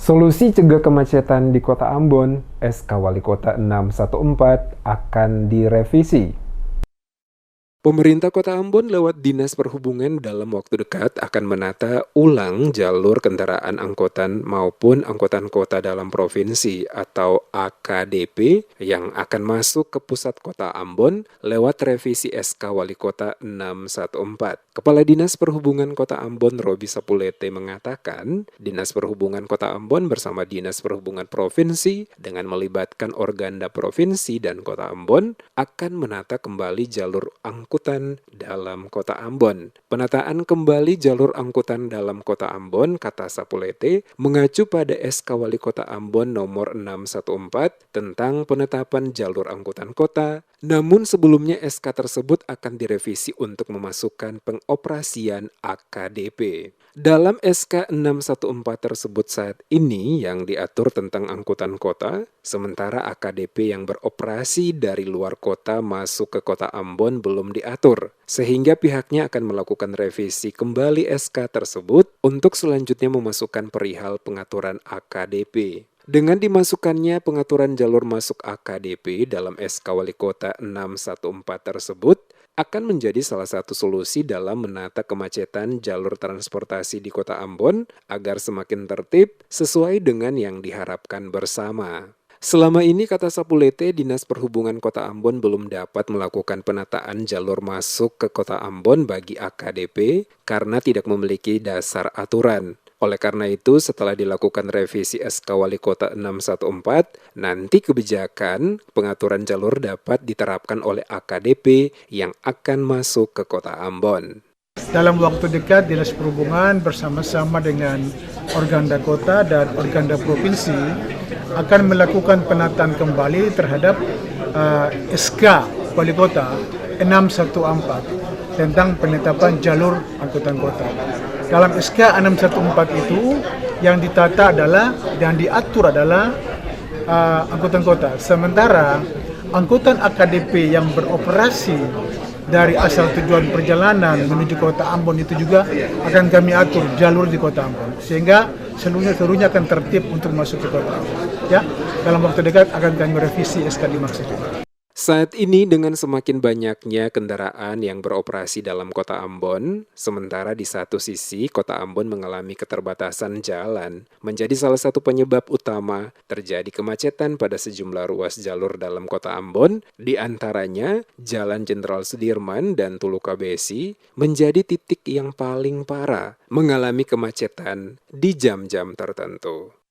Solusi cegah kemacetan di Kota Ambon, SK Wali Kota 614 akan direvisi. Pemerintah Kota Ambon lewat Dinas Perhubungan dalam waktu dekat akan menata ulang jalur kendaraan angkutan maupun angkutan kota dalam provinsi atau AKDP yang akan masuk ke pusat Kota Ambon lewat revisi SK Wali Kota 614. Kepala Dinas Perhubungan Kota Ambon Robi Sapulete mengatakan, Dinas Perhubungan Kota Ambon bersama Dinas Perhubungan Provinsi dengan melibatkan Organda Provinsi dan Kota Ambon akan menata kembali jalur angkutan dalam Kota Ambon. Penataan kembali jalur angkutan dalam Kota Ambon, kata Sapulete, mengacu pada SK Wali Kota Ambon nomor 614 tentang penetapan jalur angkutan kota. Namun sebelumnya SK tersebut akan direvisi untuk memasukkan pengoperasian AKDP. Dalam SK 614 tersebut saat ini yang diatur tentang angkutan kota, sementara AKDP yang beroperasi dari luar kota masuk ke Kota Ambon belum diatur, sehingga pihaknya akan melakukan revisi kembali SK tersebut untuk selanjutnya memasukkan perihal pengaturan AKDP. Dengan dimasukkannya pengaturan jalur masuk AKDP dalam SK Wali Kota 614 tersebut akan menjadi salah satu solusi dalam menata kemacetan jalur transportasi di Kota Ambon agar semakin tertib sesuai dengan yang diharapkan bersama. Selama ini, kata Sapulete, Dinas Perhubungan Kota Ambon belum dapat melakukan penataan jalur masuk ke Kota Ambon bagi AKDP karena tidak memiliki dasar aturan. Oleh karena itu, setelah dilakukan revisi SK Wali Kota 614, nanti kebijakan pengaturan jalur dapat diterapkan oleh AKDP yang akan masuk ke Kota Ambon. Dalam waktu dekat, Dinas Perhubungan bersama-sama dengan Organda Kota dan Organda Provinsi akan melakukan penataan kembali terhadap SK Wali Kota 614 tentang penetapan jalur angkutan kota. Dalam SK 614 itu yang ditata adalah, yang diatur adalah angkutan kota. Sementara angkutan AKDP yang beroperasi dari asal tujuan perjalanan menuju Kota Ambon itu juga akan kami atur jalur di Kota Ambon, sehingga seluruhnya akan tertib untuk masuk ke Kota Ambon. Ya, dalam waktu dekat akan kami revisi SK dimaksud itu. Saat ini dengan semakin banyaknya kendaraan yang beroperasi dalam Kota Ambon, sementara di satu sisi Kota Ambon mengalami keterbatasan jalan, menjadi salah satu penyebab utama terjadi kemacetan pada sejumlah ruas jalur dalam Kota Ambon, di antaranya Jalan Jenderal Sudirman dan Tulukabesi menjadi titik yang paling parah mengalami kemacetan di jam-jam tertentu.